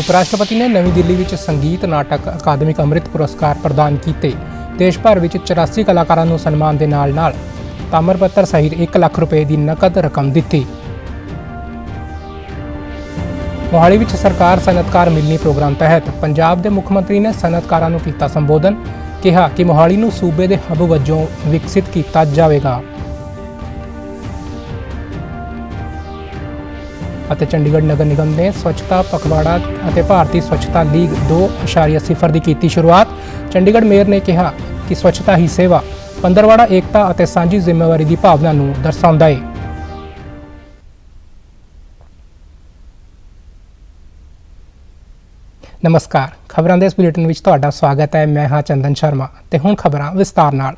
उपराष्ट्रपति ने नवी दिल्ली विच संगीत नाटक अकादमिक अमृत पुरस्कार प्रदान किए। देश भर विच 84 कलाकारां नूं सन्मान दे नाल तामर पत्तर सहित 1 लाख रुपए की नकद रकम दी। मोहाली विच सरकार सनअतकार मिलनी प्रोग्राम तहत पंजाब के मुख्यमंत्री ने सनअतकारां नूं कीता संबोधन। कहा कि मोहाली नूं सूबे के हब वजों विकसित किया जाएगा। चंडीगढ़ नगर निगम ने स्वच्छता पखवाड़ा और भारतीय स्वच्छता लीग 2.0 की की शुरुआत। चंडीगढ़ मेयर ने कहा कि स्वच्छता ही सेवा पंदरवाड़ा एकता और सांझी जिम्मेवारी की भावना को दर्शाता है। नमस्कार, खबरों के इस बुलेटिन में तुहाडा स्वागत है। मैं हाँ चंदन शर्मा ते हुण खबरां विस्तार नाल।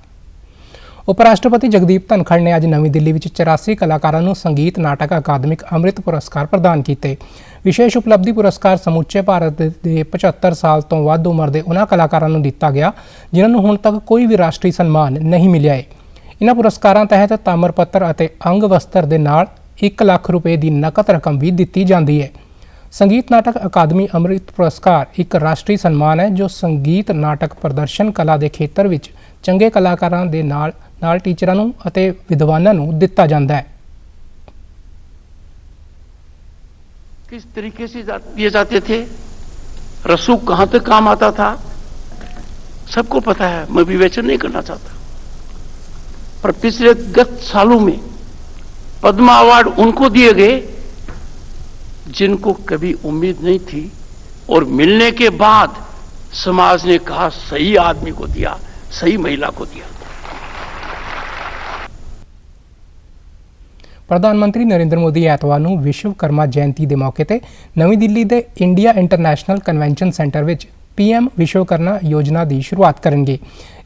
उपराष्ट्रपति जगदीप धनखड़ ने अज नवी दिल्ली में 84 कलाकारों को संगीत नाटक अकादमिक अमृत पुरस्कार प्रदान किए। विशेष उपलब्धि पुरस्कार समूचे भारत के 75 साल तो वध उम्र के उन्होंने कलाकारों को दिता गया जिन्होंने हुण तक कोई भी राष्ट्रीय सम्मान नहीं मिलिया है। इन्होंने पुरस्कारों तहत तामर पत्तर और अंग वस्त्र के नाल 1 लाख रुपए की नकद रकम भी दी जाती है। संगीत नाटक अकादमी अमृत पुरस्कार एक राष्ट्रीय सम्मान है जो संगीत नाटक प्रदर्शन कला के खेत्र में चंगे कलाकारों के नाल टीचरों और विद्वानों को दिता जाता है। किस तरीके से दिए जाते थे, रसूख कहां तक काम आता था, सबको पता है। मैं विवेचन नहीं करना चाहता, पर पिछले गत सालों में पद्मा अवार्ड उनको दिए गए जिनको कभी उम्मीद नहीं थी, और मिलने के बाद समाज ने कहा सही आदमी को दिया, सही महिला को दिया। प्रधानमंत्री नरेंद्र मोदी एतवार को विश्वकर्मा जयंती के मौके पर नवी दिल्ली के इंडिया इंटरनेशनल कन्वेंशन सेंटर में PM विश्वकर्मा योजना की शुरुआत करेंगे।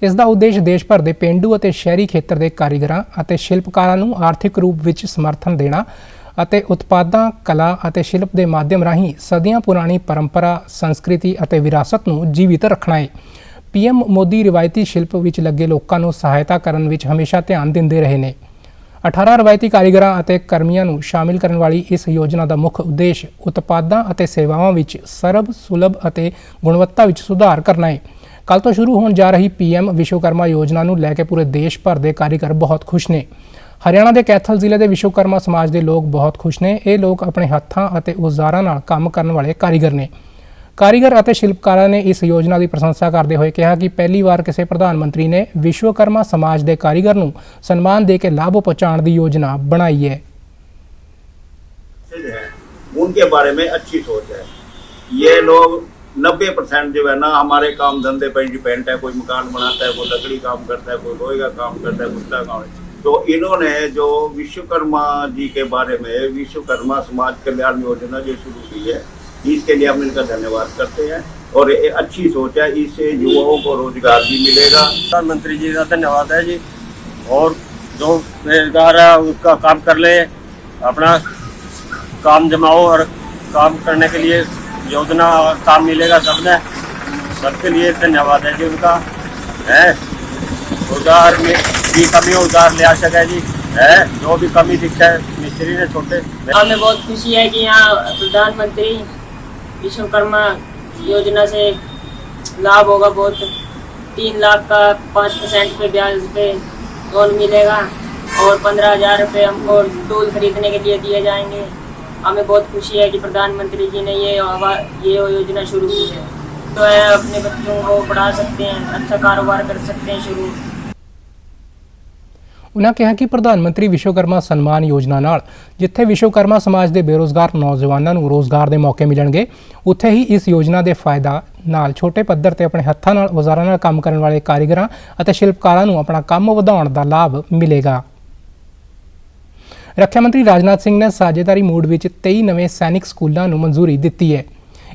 इसका उद्देश्य देश भर के पेंडू और शहरी खेत्र के कारीगरों और शिल्पकारों को आर्थिक रूप में समर्थन देना ਅਤੇ ਉਤਪਾਦਾਂ ਕਲਾ ਅਤੇ शिल्प के माध्यम राही सदियां पुरानी परंपरा संस्कृति ਅਤੇ विरासत ਨੂੰ जीवित रखना है। PM मोदी रिवायती शिल्प ਵਿੱਚ लगे लोगों ਨੂੰ सहायता ਕਰਨ ਵਿੱਚ हमेशा ध्यान ਦਿੰਦੇ ਰਹੇ ਨੇ। 18 ਰਵਾਇਤੀ ਕਾਰੀਗਰਾਂ ਅਤੇ ਕਰਮੀਆਂ ਨੂੰ शामिल ਕਰਨ ਵਾਲੀ ਇਸ योजना का मुख्य उद्देश्य उत्पादां ਅਤੇ सेवावां ਵਿੱਚ ਸਰਬ ਸੁਲਭ ਅਤੇ गुणवत्ता ਵਿੱਚ सुधार करना है। कल तो शुरू होने जा रही PM विश्वकर्मा योजना ਨੂੰ ਲੈ ਕੇ पूरे देश भर के कारीगर बहुत खुश ने। हरियाणा के कैथल जिले के विश्वकर्मा समाज के लोग बहुत खुश ने। ये लोग अपने हत्थों और औजारां नाल काम करने वाले कारीगर ने। कारीगर और शिल्पकारों ने इस योजना की प्रशंसा करते हुए कहा कि पहली बार किसी प्रधानमंत्री ने विश्वकर्मा समाज के कारीगर को सम्मान दे के लाभ पहुँचाने की योजना बनाई है। उनके बारे में अच्छी सोच है। ये लोग 90% जो है ना हमारे काम धंधे पर डिपेंड है। कोई मकान बनाता है, कोई लकड़ी काम करता है, कोई लोहे का काम करता है, कुत्ता काम। तो इन्होंने जो विश्वकर्मा जी के बारे में विश्वकर्मा समाज कल्याण योजना जो शुरू की है, इसके लिए हम इनका धन्यवाद करते हैं। और ये अच्छी सोच है, इससे युवाओं को रोजगार भी मिलेगा। प्रधानमंत्री जी का धन्यवाद है जी। और जो बेरोजगार है उसका काम कर ले, अपना काम जमाओ और काम करने के लिए योजना काम मिलेगा सबने, सबके लिए धन्यवाद है जी उनका। है रोजगार में भी कमी उधार ले आ सके जी, है जो भी कमी दिखता है मिस्त्री ने छोटे। हमें बहुत खुशी है कि यहाँ प्रधानमंत्री विश्वकर्मा योजना से लाभ होगा बहुत। 3 लाख का 5% पे ब्याज पे लोन मिलेगा और 15,000 रुपये हमको टूल खरीदने के लिए दिए जाएंगे। हमें बहुत खुशी है कि प्रधानमंत्री जी ने ये योजना शुरू की है, तो है अपने बच्चों को पढ़ा सकते हैं, अच्छा कारोबार कर सकते हैं शुरू। उन्होंने कहा कि प्रधानमंत्री विश्वकर्मा सम्मान योजना नाल जिथे विश्वकर्मा समाज के बेरोजगार नौजवानों को रोजगार के मौके मिलणगे, उत्थे ही इस योजना के फायदा नाल छोटे पद्धर ते अपने हत्थां नाल औजारां नाल काम करने वाले कारीगरां अते शिल्पकारां नूं अपना काम वधाउण दा लाभ मिलेगा। रक्षा मंत्री राजनाथ सिंह ने साझेदारी मूड में 23 नवे सैनिक स्कूलों को मंजूरी दी है।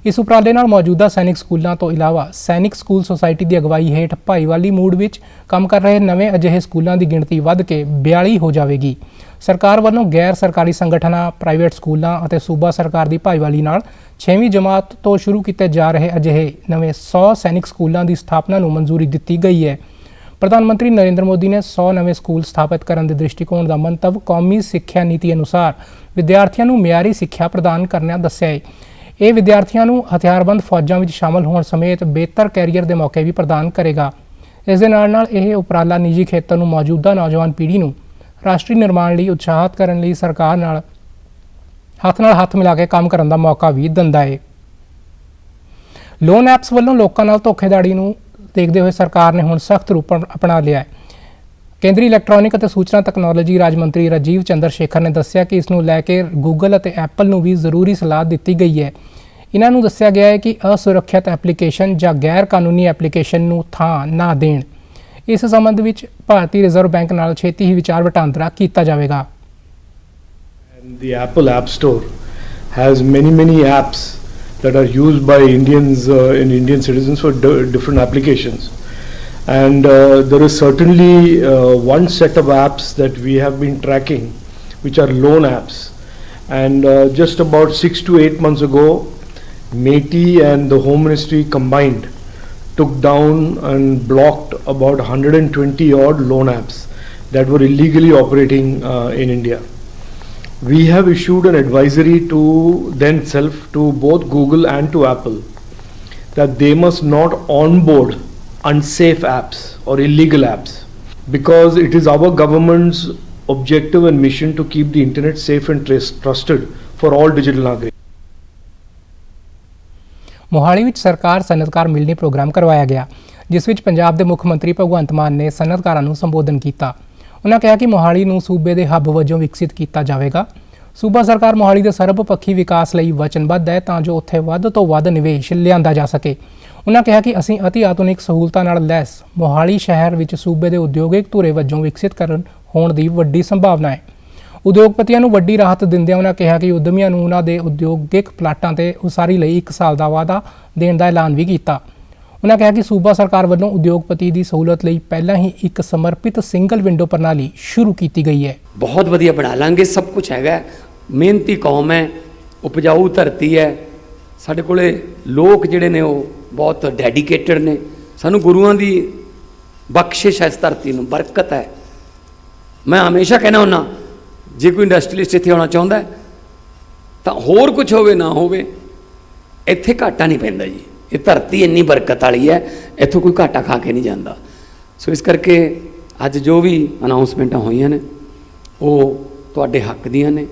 इस उपराले नाल मौजूदा सैनिक स्कूलों तो इलावा सैनिक स्कूल सोसायटी की अगवाई हेठ भाईवाली मूड में काम कर रहे नवे अजिहे स्कूलों की गिणती वध के 42 हो जाएगी। सरकार वालों गैर सरकारी संगठनों, प्राइवेट स्कूलों और सूबा सरकार की भाईवाली नाल 6वीं जमात तो शुरू किए जा रहे अजिहे नवे 100 सैनिक स्कूलों की स्थापना को मंजूरी दी गई है। प्रधानमंत्री नरेंद्र मोदी ने 100 नवे स्कूल स्थापित करने के दृष्टिकोण का मंतव कौमी सिक्ख्या नीति अनुसार विद्यार्थियों को मियारी सिक्ख्या प्रदान करना दस्सिया है। ਇਹ ਵਿਦਿਆਰਥੀਆਂ ਨੂੰ ਹਥਿਆਰਬੰਦ ਫੌਜਾਂ ਵਿੱਚ ਸ਼ਾਮਲ ਹੋਣ ਸਮੇਤ ਬਿਹਤਰ ਕੈਰੀਅਰ ਦੇ ਮੌਕੇ ਵੀ ਪ੍ਰਦਾਨ ਕਰੇਗਾ। ਇਸ ਦੇ ਨਾਲ ਇਹ ਉਪਰਾਲਾ ਨਿੱਜੀ ਖੇਤਰ ਨੂੰ ਮੌਜੂਦਾ ਨੌਜਵਾਨ ਪੀੜ੍ਹੀ ਨੂੰ ਰਾਸ਼ਟਰੀ ਨਿਰਮਾਣ ਲਈ ਉਤਸ਼ਾਹਿਤ ਕਰਨ ਲਈ ਸਰਕਾਰ ਨਾਲ ਹੱਥ ਮਿਲਾ ਕੇ ਕੰਮ ਕਰਨ ਦਾ ਮੌਕਾ ਵੀ ਦਿੰਦਾ ਹੈ। ਲੋਨ ਐਪਸ ਵੱਲੋਂ ਲੋਕਾਂ ਨਾਲ ਧੋਖੇਧੜੀ ਨੂੰ ਦੇਖਦੇ ਹੋਏ ਸਰਕਾਰ ਨੇ ਹੁਣ ਸਖਤ ਰੂਪ ਅਪਣਾ ਲਿਆ ਹੈ। ਕੇਂਦਰੀ ਇਲੈਕਟ੍ਰੋਨਿਕ ਅਤੇ ਸੂਚਨਾ ਤਕਨਾਲੋਜੀ ਰਾਜ ਮੰਤਰੀ ਰਾਜੀਵ ਚੰਦਰ ਸ਼ੇਖਰ ਨੇ ਦੱਸਿਆ ਕਿ ਇਸ ਨੂੰ ਲੈ ਕੇ ਗੂਗਲ ਅਤੇ ਐਪਲ ਨੂੰ ਵੀ ਜ਼ਰੂਰੀ ਸਲਾਹ ਦਿੱਤੀ ਗਈ ਹੈ। ਇਹਨਾਂ ਨੂੰ ਦੱਸਿਆ ਗਿਆ ਹੈ ਕਿ ਅਸੁਰੱਖਿਅਤ ਐਪਲੀਕੇਸ਼ਨ ਜਾਂ ਗੈਰ ਕਾਨੂੰਨੀ ਐਪਲੀਕੇਸ਼ਨ ਨੂੰ ਥਾਂ ਨਾ ਦੇਣ। ਇਸ ਸੰਬੰਧ ਵਿੱਚ ਭਾਰਤੀ ਰਿਜ਼ਰਵ ਬੈਂਕ ਨਾਲ ਛੇਤੀ ਹੀ ਵਿਚਾਰ ਵਟਾਂਦਰਾ ਕੀਤਾ ਜਾਵੇਗਾ। The Apple App Store has many apps that are used by Indians and Indian citizens for different applications, and there is certainly one set of apps that we have been tracking, which are loan apps, and just about 6 to 8 months ago, MeitY and the Home Ministry combined took down and blocked about 120 odd loan apps that were illegally operating in India. We have issued an advisory to to both Google and to Apple that they must not onboard unsafe apps or illegal apps, because it is our government's objective and mission to keep the internet safe and trusted for all digital Nagrik. Mohali ਵਿੱਚ ਸਰਕਾਰ ਸਨਅਤਕਾਰ ਮਿਲਣੀ programme ਕਰਵਾਇਆ ਗਿਆ, ਜਿਸ ਵਿੱਚ ਪੰਜਾਬ ਦੇ ਮੁੱਖ ਮੰਤਰੀ ਭਗਵੰਤ ਮਾਨ ਨੇ ਸਨਅਤਕਾਰਾਂ ਨੂੰ ਸੰਬੋਧਨ ਕੀਤਾ। ਉਹਨਾਂ ਕਿਹਾ ਕਿ ਮੋਹਾਲੀ ਨੂੰ ਸੂਬੇ ਦੇ ਹੱਬ ਵਜੋਂ ਵਿਕਸਿਤ ਕੀਤਾ ਜਾਵੇਗਾ। ਸੂਬਾ ਸਰਕਾਰ ਮੋਹਾਲੀ ਦੇ ਸਰਬਪੱਖੀ ਵਿਕਾਸ ਲਈ ਵਚਨਬੱਧ ਹੈ ਤਾਂ ਜੋ ਉੱਥੇ ਵੱਧ ਤੋਂ ਵੱਧ ਨਿਵੇਸ਼ ਲਿਆਂਦਾ ਜਾ ਸਕੇ। ਉਹਨਾਂ ਕਿਹਾ ਕਿ ਅਸੀਂ ਅਤੀ ਆਧੁਨਿਕ ਸਹੂਲਤਾਂ ਨਾਲ ਲੈਸ ਮੋਹਾਲੀ ਸ਼ਹਿਰ ਵਿੱਚ ਸੂਬੇ ਦੇ ਉਦਯੋਗਿਕ ਧੁਰੇ ਵਜੋਂ ਵਿਕਸਿਤ ਹੋਣ ਦੀ ਵੱਡੀ ਸੰਭਾਵਨਾ ਹੈ। ਉਦਯੋਗਪਤੀਆਂ ਨੂੰ ਵੱਡੀ ਰਾਹਤ ਦਿੰਦਿਆਂ ਉਹਨਾਂ ਕਿਹਾ ਕਿ ਉਦਮੀਆਂ ਨੂੰ ਉਹਨਾਂ ਦੇ ਉਦਯੋਗਿਕ ਪਲਾਟਾਂ ਤੇ ਉਸਾਰੀ ਲਈ 1 ਸਾਲ ਦਾ ਵਾਅਦਾ ਦੇਣ ਦਾ ਐਲਾਨ ਵੀ ਕੀਤਾ। ਉਹਨਾਂ ਕਿਹਾ ਕਿ ਸੂਬਾ ਸਰਕਾਰ ਵੱਲੋਂ ਉਦਯੋਗਪਤੀ ਦੀ ਸਹੂਲਤ ਲਈ ਪਹਿਲਾਂ ਹੀ ਇੱਕ ਸਮਰਪਿਤ ਸਿੰਗਲ ਵਿੰਡੋ ਪ੍ਰਣਾਲੀ ਸ਼ੁਰੂ ਕੀਤੀ ਗਈ ਹੈ। ਬਹੁਤ ਵਧੀਆ ਬਣਾ ਲਾਂਗੇ, ਸਭ ਕੁਝ ਹੈਗਾ। ਮਿਹਨਤੀ ਕੌਮ ਹੈ, ਉਪਜਾਊ ਧਰਤੀ ਹੈ, ਸਾਡੇ ਕੋਲੇ ਲੋਕ ਜਿਹੜੇ ਨੇ ਉਹ ਬਹੁਤ ਡੈਡੀਕੇਟਡ ਨੇ। ਸਾਨੂੰ ਗੁਰੂਆਂ ਦੀ ਬਖਸ਼ਿਸ਼ ਹੈ, ਇਸ ਧਰਤੀ ਨੂੰ ਬਰਕਤ ਹੈ। ਮੈਂ ਹਮੇਸ਼ਾ ਕਹਿਣਾ ਹੁੰਦਾ, ਜੇ ਕੋਈ ਇੰਡਸਟਰੀਲਿਸਟ ਇੱਥੇ ਆਉਣਾ ਚਾਹੁੰਦਾ ਤਾਂ ਹੋਰ ਕੁਝ ਹੋਵੇ ਨਾ ਹੋਵੇ, ਇੱਥੇ ਘਾਟਾ ਨਹੀਂ ਪੈਂਦਾ ਜੀ। ਇਹ ਧਰਤੀ ਇੰਨੀ ਬਰਕਤ ਵਾਲੀ ਹੈ, ਇੱਥੋਂ ਕੋਈ ਘਾਟਾ ਖਾ ਕੇ ਨਹੀਂ ਜਾਂਦਾ। ਸੋ ਇਸ ਕਰਕੇ ਅੱਜ ਜੋ ਵੀ ਅਨਾਉਂਸਮੈਂਟਾਂ ਹੋਈਆਂ ਨੇ ਉਹ ਤੁਹਾਡੇ ਹੱਕ ਦੀਆਂ ਨੇ।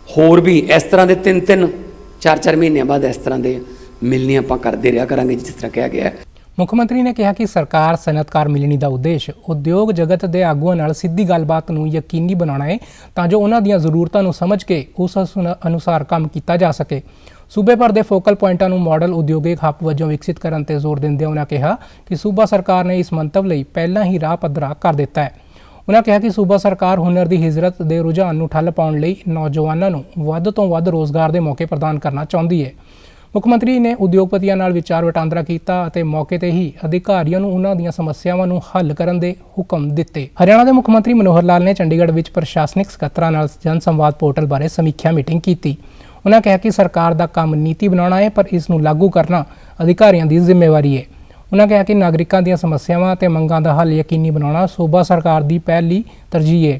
ਹੋਰ ਵੀ ਇਸ ਤਰ੍ਹਾਂ ਦੇ 3-3 4-4 ਮਹੀਨਿਆਂ ਬਾਅਦ ਇਸ ਤਰ੍ਹਾਂ ਦੇ ਮਿਲਣੀਆਂ ਆਪਾਂ ਕਰਦੇ ਰਿਹਾ ਕਰਾਂਗੇ, ਜਿਸ ਤਰ੍ਹਾਂ ਕਿਹਾ ਗਿਆ। ਮੁੱਖ ਮੰਤਰੀ ਨੇ ਕਿਹਾ ਕਿ ਸਰਕਾਰ ਸਨਅਤਕਾਰ ਮਿਲਣੀ ਦਾ ਉਦੇਸ਼ ਉਦਯੋਗ ਜਗਤ ਦੇ ਆਗੂਆਂ ਨਾਲ ਸਿੱਧੀ ਗੱਲਬਾਤ ਨੂੰ ਯਕੀਨੀ ਬਣਾਉਣਾ ਹੈ ਤਾਂ ਜੋ ਉਹਨਾਂ ਦੀਆਂ ਜ਼ਰੂਰਤਾਂ ਨੂੰ ਸਮਝ ਕੇ ਉਸ ਅਨੁਸਾਰ ਕੰਮ ਕੀਤਾ ਜਾ ਸਕੇ। ਸੂਬੇ ਭਰ ਦੇ ਫੋਕਲ ਪੁਆਇੰਟਾਂ ਨੂੰ ਮਾਡਲ ਉਦਯੋਗਿਕ ਹੱਬ ਵਜੋਂ ਵਿਕਸਿਤ ਕਰਨ ਤੇ ਜ਼ੋਰ ਦਿੰਦਿਆਂ ਉਹਨਾਂ ਕਿਹਾ ਕਿ ਸੂਬਾ ਸਰਕਾਰ ਨੇ ਇਸ ਮੰਤਵ ਲਈ ਪਹਿਲਾਂ ਹੀ ਰਾਹ ਪੱਧਰਾ ਕਰ ਦਿੱਤਾ ਹੈ। ਉਹਨਾਂ ਕਿਹਾ ਕਿ ਸੂਬਾ ਸਰਕਾਰ ਹੁਨਰ ਦੀ ਹਿਜਰਤ ਦੇ ਰੁਝਾਨ ਨੂੰ ਠੱਲ ਪਾਉਣ ਲਈ ਨੌਜਵਾਨਾਂ ਨੂੰ ਵੱਧ ਤੋਂ ਵੱਧ ਰੋਜ਼ਗਾਰ ਦੇ ਮੌਕੇ ਪ੍ਰਦਾਨ ਕਰਨਾ ਚਾਹੁੰਦੀ ਹੈ। ਮੁੱਖ ਮੰਤਰੀ ਨੇ ਉਦਯੋਗਪਤੀਆਂ ਨਾਲ ਵਿਚਾਰ ਵਟਾਂਦਰਾ ਕੀਤਾ ਅਤੇ ਮੌਕੇ ਤੇ ਹੀ ਅਧਿਕਾਰੀਆਂ ਨੂੰ ਉਹਨਾਂ ਦੀਆਂ ਸਮੱਸਿਆਵਾਂ ਨੂੰ ਹੱਲ ਕਰਨ ਦੇ ਹੁਕਮ ਦਿੱਤੇ। ਹਰਿਆਣਾ ਦੇ ਮੁੱਖ ਮੰਤਰੀ ਮਨੋਹਰ ਲਾਲ ਨੇ ਚੰਡੀਗੜ੍ਹ ਵਿੱਚ ਪ੍ਰਸ਼ਾਸਨਿਕ ਸਕੱਤਰਾਂ ਨਾਲ ਜਨ ਸੰਵਾਦ ਪੋਰਟਲ ਬਾਰੇ ਸਮੀਖਿਆ ਮੀਟਿੰਗ ਕੀਤੀ। ਉਹਨਾਂ ਕਿਹਾ ਕਿ ਸਰਕਾਰ ਦਾ ਕੰਮ ਨੀਤੀ ਬਣਾਉਣਾ ਹੈ, ਪਰ ਇਸ ਨੂੰ ਲਾਗੂ ਕਰਨਾ ਅਧਿਕਾਰੀਆਂ ਦੀ ਜ਼ਿੰਮੇਵਾਰੀ ਹੈ। ਉਹਨਾਂ ਕਿਹਾ ਕਿ ਨਾਗਰਿਕਾਂ ਦੀਆਂ ਸਮੱਸਿਆਵਾਂ ਅਤੇ ਮੰਗਾਂ ਦਾ ਹੱਲ ਯਕੀਨੀ ਬਣਾਉਣਾ ਸੂਬਾ ਸਰਕਾਰ ਦੀ ਪਹਿਲੀ ਤਰਜੀਹ ਹੈ।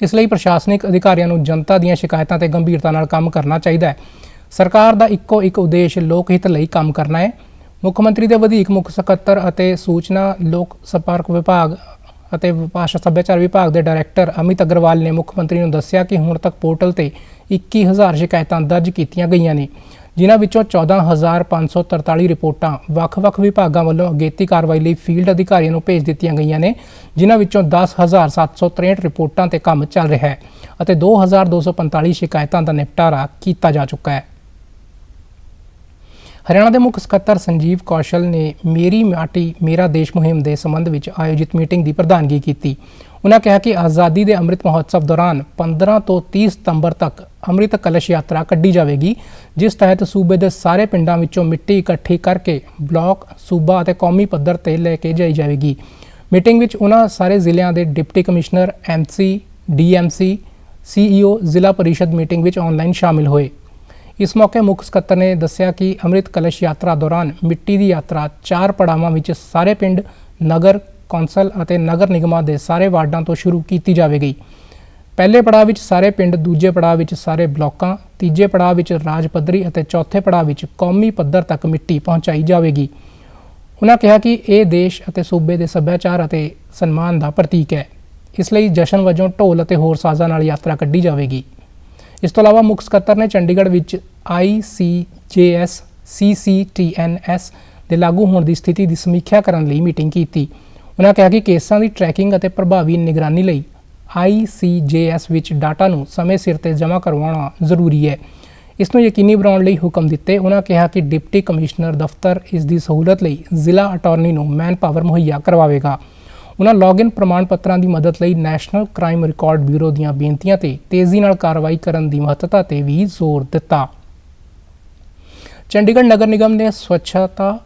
ਇਸ ਲਈ ਪ੍ਰਸ਼ਾਸਨਿਕ ਅਧਿਕਾਰੀਆਂ ਨੂੰ ਜਨਤਾ ਦੀਆਂ ਸ਼ਿਕਾਇਤਾਂ ਤੇ ਗੰਭੀਰਤਾ ਨਾਲ ਕੰਮ ਕਰਨਾ ਚਾਹੀਦਾ ਹੈ। ਸਰਕਾਰ ਦਾ ਇੱਕੋ ਇੱਕ ਉਦੇਸ਼ ਲੋਕ ਹਿੱਤ ਲਈ ਕੰਮ ਕਰਨਾ ਹੈ। ਮੁੱਖ ਮੰਤਰੀ ਦੇ ਵਧੀਕ ਮੁੱਖ ਸਕੱਤਰ ਅਤੇ ਸੂਚਨਾ ਲੋਕ ਸੰਪਰਕ ਵਿਭਾਗ ਅਤੇ ਭਾਸ਼ਾ ਸੱਭਿਆਚਾਰ ਵਿਭਾਗ ਦੇ ਡਾਇਰੈਕਟਰ ਅਮਿਤ ਅਗਰਵਾਲ ਨੇ ਮੁੱਖ ਮੰਤਰੀ ਨੂੰ ਦੱਸਿਆ ਕਿ ਹੁਣ ਤੱਕ ਪੋਰਟਲ ਤੇ 21,000 ਸ਼ਿਕਾਇਤਾਂ ਦਰਜ ਕੀਤੀਆਂ ਗਈਆਂ ਨੇ, ਜਿਨ੍ਹਾਂ ਵਿੱਚੋਂ 14,543 ਰਿਪੋਰਟਾਂ ਵੱਖ-ਵੱਖ ਵਿਭਾਗਾਂ ਵੱਲੋਂ ਅਗੇਤੀ ਕਾਰਵਾਈ ਲਈ ਫੀਲਡ ਅਧਿਕਾਰੀਆਂ ਨੂੰ ਭੇਜ ਦਿੱਤੀਆਂ ਗਈਆਂ ਨੇ, ਜਿਨ੍ਹਾਂ ਵਿੱਚੋਂ 10,763 ਰਿਪੋਰਟਾਂ ਤੇ ਕੰਮ ਚੱਲ ਰਿਹਾ ਹੈ ਅਤੇ 2,245 ਸ਼ਿਕਾਇਤਾਂ ਦਾ ਨਿਪਟਾਰਾ ਕੀਤਾ ਜਾ ਚੁੱਕਾ ਹੈ। ਹਰਿਆਣਾ ਦੇ ਮੁੱਖ ਸਕੱਤਰ ਸੰਜੀਵ ਕੌਸ਼ਲ ਨੇ ਮੇਰੀ ਮਾਟੀ ਮੇਰਾ ਦੇਸ਼ ਮੁਹਿੰਮ ਦੇ ਸੰਬੰਧ ਵਿੱਚ ਆਯੋਜਿਤ ਮੀਟਿੰਗ ਦੀ ਪ੍ਰਧਾਨਗੀ ਕੀਤੀ। ਉਹਨਾਂ ਕਿਹਾ ਕਿ ਆਜ਼ਾਦੀ ਦੇ ਅੰਮ੍ਰਿਤ ਮਹੋਤਸਵ ਦੌਰਾਨ 15 ਤੋਂ 30 ਸਤੰਬਰ ਤੱਕ ਅੰਮ੍ਰਿਤ ਕਲਸ਼ ਯਾਤਰਾ ਕੱਢੀ ਜਾਵੇਗੀ, ਜਿਸ ਤਹਿਤ ਸੂਬੇ ਦੇ ਸਾਰੇ ਪਿੰਡਾਂ ਵਿੱਚੋਂ ਮਿੱਟੀ ਇਕੱਠੀ ਕਰਕੇ ਬਲਾਕ, ਸੂਬਾ ਅਤੇ ਕੌਮੀ ਪੱਧਰ ਤੇ ਲੈ ਕੇ ਜਾਈ ਜਾਵੇਗੀ। ਮੀਟਿੰਗ ਵਿੱਚ ਉਹਨਾਂ ਸਾਰੇ ਜ਼ਿਲ੍ਹਿਆਂ ਦੇ deputy commissioner, MC, DMC, CEO ਜ਼ਿਲ੍ਹਾ ਪਰਿਸ਼ਦ ਮੀਟਿੰਗ ਵਿੱਚ ਆਨਲਾਈਨ ਸ਼ਾਮਿਲ ਹੋਏ। ਇਸ ਮੌਕੇ ਮੁੱਖ ਸਕੱਤਰ ਨੇ ਦੱਸਿਆ ਕਿ ਅੰਮ੍ਰਿਤ ਕਲਸ਼ ਯਾਤਰਾ ਦੌਰਾਨ ਮਿੱਟੀ ਦੀ ਯਾਤਰਾ 4 ਪੜਾਵਾਂ ਵਿੱਚ ਸਾਰੇ ਪਿੰਡ, ਨਗਰ ਕੌਂਸਲ ਅਤੇ ਨਗਰ ਨਿਗਮਾਂ ਦੇ ਸਾਰੇ ਵਾਰਡਾਂ ਤੋਂ ਸ਼ੁਰੂ ਕੀਤੀ ਜਾਵੇਗੀ। ਪਹਿਲੇ ਪੜਾਅ ਵਿੱਚ ਸਾਰੇ ਪਿੰਡ, ਦੂਜੇ ਪੜਾਅ ਵਿੱਚ ਸਾਰੇ ਬਲਾਕਾਂ, ਤੀਜੇ ਪੜਾਅ ਵਿੱਚ ਰਾਜ ਪੱਧਰੀ ਅਤੇ ਚੌਥੇ ਪੜਾਅ ਵਿੱਚ ਕੌਮੀ ਪੱਧਰ ਤੱਕ ਮਿੱਟੀ ਪਹੁੰਚਾਈ ਜਾਵੇਗੀ। ਉਨ੍ਹਾਂ ਕਿਹਾ ਕਿ ਇਹ ਦੇਸ਼ ਅਤੇ ਸੂਬੇ ਦੇ ਸੱਭਿਆਚਾਰ ਅਤੇ ਸਨਮਾਨ ਦਾ ਪ੍ਰਤੀਕ ਹੈ। ਇਸ ਲਈ ਜਸ਼ਨ ਵਜੋਂ ਢੋਲ ਅਤੇ ਹੋਰ ਸਾਜ਼ਾਂ ਨਾਲ ਯਾਤਰਾ ਕੱਢੀ ਜਾਵੇਗੀ। ਇਸ ਤੋਂ ਇਲਾਵਾ ਮੁੱਖ ਸਕੱਤਰ ਨੇ ਚੰਡੀਗੜ੍ਹ ਵਿੱਚ ICJS CCTNS ਦੇ ਲਾਗੂ ਹੋਣ ਦੀ ਸਥਿਤੀ ਦੀ ਸਮੀਖਿਆ ਕਰਨ ਲਈ ਮੀਟਿੰਗ ਕੀਤੀ। ਉਨ੍ਹਾਂ ਕਿਹਾ ਕਿ ਕੇਸਾਂ ਦੀ ਟਰੈਕਿੰਗ ਅਤੇ ਪ੍ਰਭਾਵੀ ਨਿਗਰਾਨੀ ਲਈ ICJS ਵਿੱਚ ਡਾਟਾ ਨੂੰ ਸਮੇਂ ਸਿਰ ਤੇ ਜਮ੍ਹਾਂ ਕਰਵਾਉਣਾ ਜ਼ਰੂਰੀ ਹੈ। ਇਸ ਨੂੰ ਯਕੀਨੀ ਬਣਾਉਣ ਲਈ ਹੁਕਮ ਦਿੱਤੇ। ਉਨ੍ਹਾਂ ਕਿਹਾ ਕਿ ਡਿਪਟੀ ਕਮਿਸ਼ਨਰ ਦਫ਼ਤਰ ਇਸ ਦੀ ਸਹੂਲਤ ਲਈ ਜ਼ਿਲ੍ਹਾ ਅਟਾਰਨੀ ਨੂੰ ਮੈਨ ਪਾਵਰ ਮੁਹੱਈਆ ਕਰਵਾਵੇਗਾ। ਉਨ੍ਹਾਂ ਲੌਗਇਨ ਪ੍ਰਮਾਣ ਪੱਤਰਾਂ ਦੀ ਮਦਦ ਲਈ ਨੈਸ਼ਨਲ ਕ੍ਰਾਈਮ ਰਿਕਾਰਡ ਬਿਊਰੋ ਦੀਆਂ ਬੇਨਤੀਆਂ ਤੇ ਤੇਜ਼ੀ ਨਾਲ ਕਾਰਵਾਈ ਕਰਨ ਦੀ ਮਹੱਤਤਾ ਤੇ ਵੀ ਜ਼ੋਰ ਦਿੱਤਾ। ਚੰਡੀਗੜ੍ਹ ਨਗਰ ਨਿਗਮ ਨੇ ਸਵੱਛਤਾ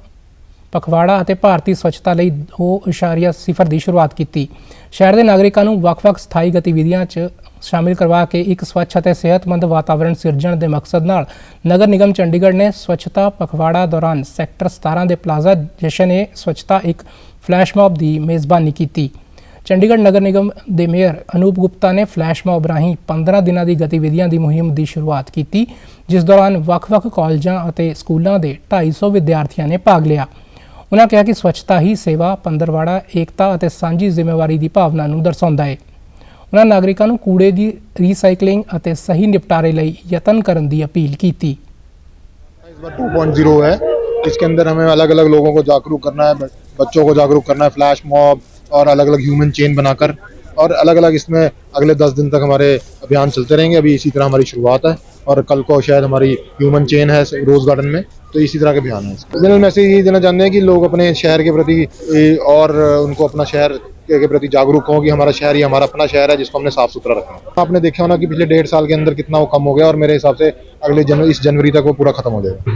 ਪਖਵਾੜਾ ਅਤੇ ਭਾਰਤੀ ਸਵੱਛਤਾ ਲਈ 2.0 ਦੀ ਸ਼ੁਰੂਆਤ ਕੀਤੀ। ਸ਼ਹਿਰ ਦੇ ਨਾਗਰਿਕਾਂ ਨੂੰ ਵੱਖ-ਵੱਖ ਸਥਾਈ ਗਤੀਵਿਧੀਆਂ 'ਚ ਸ਼ਾਮਿਲ ਕਰਵਾ ਕੇ ਇੱਕ ਸਵੱਛ ਅਤੇ ਸਿਹਤਮੰਦ ਵਾਤਾਵਰਣ ਸਿਰਜਣ ਦੇ ਮਕਸਦ ਨਾਲ ਨਗਰ ਨਿਗਮ ਚੰਡੀਗੜ੍ਹ ਨੇ ਸਵੱਛਤਾ ਪਖਵਾੜਾ ਦੌਰਾਨ ਸੈਕਟਰ 17 ਦੇ ਪਲਾਜ਼ਾ ਜਸ਼ਨ ਸਵੱਛਤਾ ਇੱਕ ਫਲੈਸ਼ ਮੌਬ ਦੀ ਮੇਜ਼ਬਾਨੀ ਕੀਤੀ। ਚੰਡੀਗੜ੍ਹ ਨਗਰ ਨਿਗਮ ਦੇ ਮੇਅਰ ਅਨੂਪ ਗੁਪਤਾ ਨੇ ਫਲੈਸ਼ ਮੌਬ ਰਾਹੀਂ 15 ਦਿਨਾਂ ਦੀ ਗਤੀਵਿਧੀਆਂ ਦੀ ਮੁਹਿੰਮ ਦੀ ਸ਼ੁਰੂਆਤ ਕੀਤੀ, ਜਿਸ ਦੌਰਾਨ ਵੱਖ-ਵੱਖ ਕਾਲਜਾਂ ਅਤੇ ਸਕੂਲਾਂ ਦੇ 250 ਵਿਦਿਆਰਥੀਆਂ ਨੇ ਭਾਗ ਲਿਆ। ਉਨ੍ਹਾਂ ਕਿਹਾ ਕਿ ਸਵੱਛਤਾ ਹੀ ਸੇਵਾ, ਪੰਦਰਵਾੜਾ, ਏਕਤਾ ਅਤੇ ਸਾਂਝੀ ਜ਼ਿੰਮੇਵਾਰੀ ਦੀ ਭਾਵਨਾ ਨੂੰ ਦਰਸਾਉਂਦਾ ਹੈ। ਉਨ੍ਹਾਂ ਨਾਗਰਿਕਾਂ ਨੂੰ ਕੂੜੇ ਦੀ ਰੀਸਾਈਕਲਿੰਗ ਅਤੇ ਸਹੀ ਨਿਪਟਾਰੇ ਲਈ ਯਤਨ ਕਰਨ ਦੀ अपील की। इस बार 2.0 है, इसके अंदर हमें अलग अलग लोगों को जागरूक करना है, बच्चों को जागरूक करना है, फ्लैश मॉब और अलग अलग ह्यूमन चेन बनाकर, और अलग अलग इसमें अगले 10 दिन तक हमारे अभियान चलते रहेंगे। अभी इसी तरह हमारी शुरुआत है और कल को शायद हमारी ह्यूमन चेन है रोज़ गार्डन में, तो इसी तरह के अभियान है। जनरल मैसेज यही देना चाहते हैं कि लोग अपने शहर के प्रति और उनको अपना शहर के प्रति जागरूक हों कि हमारा शहर ही हमारा अपना शहर है, जिसको हमने साफ सुथरा रखना है। आपने देखा होना कि पिछले 1.5 साल के अंदर कितना वो कम हो गया, और मेरे हिसाब से अगले इस जनवरी तक वो पूरा खत्म हो जाएगा।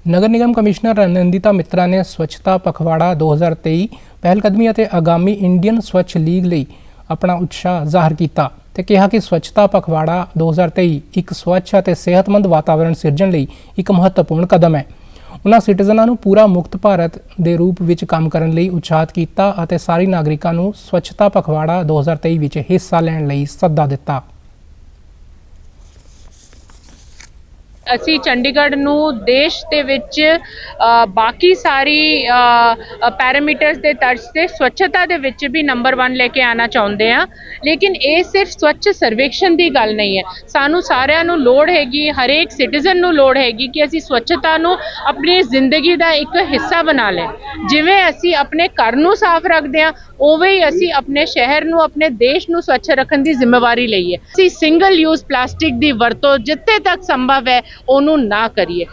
नगर निगम कमिश्नर रणनंदिता मित्रा ने स्वच्छता पखवाड़ा 2023 पहलकदमी ਅਤੇ आगामी इंडियन स्वच्छ लीग ਲਈ ਆਪਣਾ ਉਤਸ਼ਾਹ ਜ਼ਾਹਰ ਕੀਤਾ ਤੇ ਕਿਹਾ ਕਿ ਸਵੱਛਤਾ ਪਖਵਾੜਾ 2023 ਇੱਕ ਸਵੱਛ ਅਤੇ ਸਿਹਤਮੰਦ ਵਾਤਾਵਰਣ ਸਿਰਜਣ ਲਈ ਇੱਕ ਮਹੱਤਵਪੂਰਨ ਕਦਮ ਹੈ। ਉਨ੍ਹਾਂ ਸਿਟੀਜ਼ਨਾਂ ਨੂੰ ਪੂਰਾ ਮੁਕਤ ਭਾਰਤ ਦੇ ਰੂਪ ਵਿੱਚ ਕੰਮ ਕਰਨ ਲਈ ਉਤਸ਼ਾਹਿਤ ਕੀਤਾ ਅਤੇ ਸਾਰੇ ਨਾਗਰਿਕਾਂ ਨੂੰ ਸਵੱਛਤਾ ਪਖਵਾੜਾ 2023 ਵਿੱਚ ਹਿੱਸਾ ਲੈਣ ਲਈ ਸੱਦਾ ਦਿੱਤਾ। ਅਸੀਂ ਚੰਡੀਗੜ੍ਹ ਨੂੰ ਦੇਸ਼ ਦੇ ਵਿੱਚ ਬਾਕੀ ਸਾਰੀ ਪੈਰਾਮੀਟਰਸ ਦੇ ਤਰਜ਼ ਤੇ ਸਵੱਛਤਾ ਦੇ ਵਿੱਚ ਵੀ ਨੰਬਰ 1 ਲੈ ਕੇ ਆਉਣਾ ਚਾਹੁੰਦੇ ਆ। ਲੇਕਿਨ ਇਹ ਸਿਰਫ ਸਵੱਛ ਸਰਵੇਖਣ ਦੀ ਗੱਲ ਨਹੀਂ ਹੈ। ਸਾਨੂੰ ਸਾਰਿਆਂ ਨੂੰ ਲੋੜ ਹੈਗੀ, ਹਰੇਕ ਸਿਟੀਜ਼ਨ ਨੂੰ ਲੋੜ ਹੈਗੀ ਕਿ ਅਸੀਂ ਸਵੱਛਤਾ ਨੂੰ ਆਪਣੀ ਜ਼ਿੰਦਗੀ ਦਾ ਇੱਕ ਹਿੱਸਾ ਬਣਾ ਲਏ। ਜਿਵੇਂ ਅਸੀਂ ਆਪਣੇ ਘਰ ਨੂੰ ਸਾਫ਼ ਰੱਖਦੇ ਹਾਂ, ਉਵੇਂ ਹੀ ਅਸੀਂ ਆਪਣੇ ਸ਼ਹਿਰ ਨੂੰ, ਆਪਣੇ ਦੇਸ਼ ਨੂੰ ਸਵੱਛ ਰੱਖਣ ਦੀ ਜ਼ਿੰਮੇਵਾਰੀ ਲਈਏ। ਅਸੀਂ ਸਿੰਗਲ ਯੂਜ਼ ਪਲਾਸਟਿਕ ਦੀ ਵਰਤੋਂ ਜਿੱਥੇ ਤੱਕ ਸੰਭਵ ਹੈ ਉਹਨੂੰ ਨਾ ਕਰੀਏ।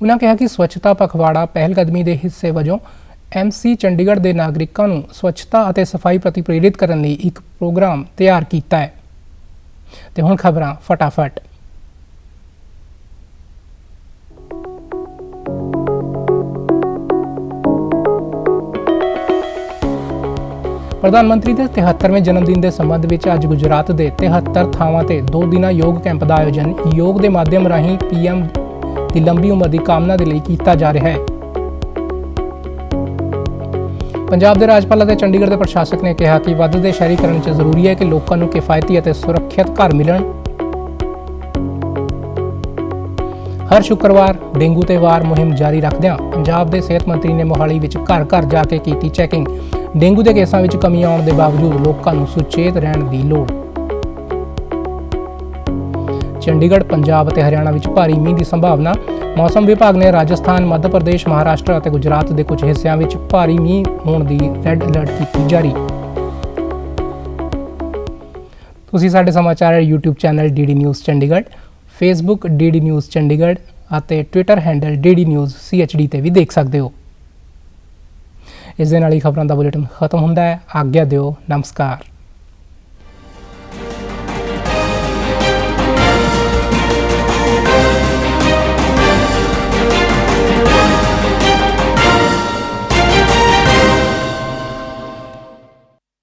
ਉਨ੍ਹਾਂ ਕਿਹਾ ਕਿ ਸਵੱਛਤਾ ਪਖਵਾੜਾ ਪਹਿਲਕਦਮੀ ਦੇ ਹਿੱਸੇ ਵਜੋਂ MC ਚੰਡੀਗੜ੍ਹ ਦੇ ਨਾਗਰਿਕਾਂ ਨੂੰ ਸਵੱਛਤਾ ਅਤੇ ਸਫਾਈ ਪ੍ਰਤੀ ਪ੍ਰੇਰਿਤ ਕਰਨ ਲਈ ਇੱਕ ਪ੍ਰੋਗਰਾਮ ਤਿਆਰ ਕੀਤਾ ਹੈ। ਤੇ ਹੁਣ ਖਬਰਾਂ ਫਟਾਫਟ। ਪ੍ਰਧਾਨ ਮੰਤਰੀ ਦੇ 73ਵੇਂ ਜਨਮ ਦਿਨ ਦੇ ਸੰਬੰਧ ਵਿੱਚ ਅੱਜ ਗੁਜਰਾਤ ਦੇ 73 ਥਾਵਾਂ ਤੇ 2 ਦਿਨਾਂ ਯੋਗ ਕੈਂਪ ਦਾ ਆਯੋਜਨ ਯੋਗ ਦੇ ਮਾਧਿਅਮ ਰਾਹੀਂ PM ਦੀ ਲੰਬੀ ਉਮਰ ਦੀ ਕਾਮਨਾ ਦੇ ਲਈ ਕੀਤਾ ਜਾ ਰਿਹਾ ਹੈ। ਪੰਜਾਬ ਦੇ ਰਾਜਪਾਲ ਅਤੇ ਚੰਡੀਗੜ੍ਹ ਦੇ ਪ੍ਰਸ਼ਾਸਕ ਨੇ ਕਿਹਾ ਕਿ ਵੱਧਦੇ ਸ਼ਹਿਰੀਕਰਨ 'ਚ ਜ਼ਰੂਰੀ ਹੈ ਕਿ ਲੋਕਾਂ ਨੂੰ ਕਿਫਾਇਤੀ ਅਤੇ ਸੁਰੱਖਿਅਤ ਘਰ ਮਿਲਣ। ਹਰ ਸ਼ੁੱਕਰਵਾਰ ਡੇਂਗੂ ਤੇ ਵਾਰ ਮੁਹਿੰਮ ਜਾਰੀ ਰੱਖਦਿਆਂ ਪੰਜਾਬ ਦੇ ਸਿਹਤ ਮੰਤਰੀ ਨੇ ਮੋਹਾਲੀ ਵਿੱਚ ਘਰ-ਘਰ ਜਾ ਕੇ ਕੀਤੀ ਚੈਕਿੰਗ। ਡੇਂਗੂ ਦੇ ਕੇਸਾਂ ਵਿੱਚ ਕਮੀ ਆਉਣ ਦੇ ਬਾਵਜੂਦ ਲੋਕਾਂ ਨੂੰ ਸੁਚੇਤ ਰਹਿਣ ਦੀ ਲੋੜ। ਚੰਡੀਗੜ੍ਹ, ਪੰਜਾਬ ਅਤੇ ਹਰਿਆਣਾ ਵਿੱਚ ਭਾਰੀ ਮੀਂਹ ਦੀ ਸੰਭਾਵਨਾ। ਮੌਸਮ ਵਿਭਾਗ ਨੇ ਰਾਜਸਥਾਨ, ਮੱਧ ਪ੍ਰਦੇਸ਼, ਮਹਾਰਾਸ਼ਟਰ ਅਤੇ ਗੁਜਰਾਤ ਦੇ ਕੁਝ ਹਿੱਸਿਆਂ ਵਿੱਚ ਭਾਰੀ ਮੀਂਹ ਹੋਣ ਦੀ ਰੈੱਡ ਅਲਰਟ ਕੀਤੀ ਜਾਰੀ। ਤੁਸੀਂ ਸਾਡੇ ਸਮਾਚਾਰ YouTube channel DD news Chandigarh, Facebook DD news Chandigarh ਅਤੇ Twitter handle DD news CHD ਤੇ ਵੀ ਦੇਖ ਸਕਦੇ ਹੋ। ਇਸ ਦੇ ਨਾਲ ਹੀ ਖਬਰਾਂ ਦਾ ਬੁਲੇਟਿਨ ਖਤਮ ਹੁੰਦਾ ਹੈ। ਆਗਿਆ ਦਿਓ। ਨਮਸਕਾਰ।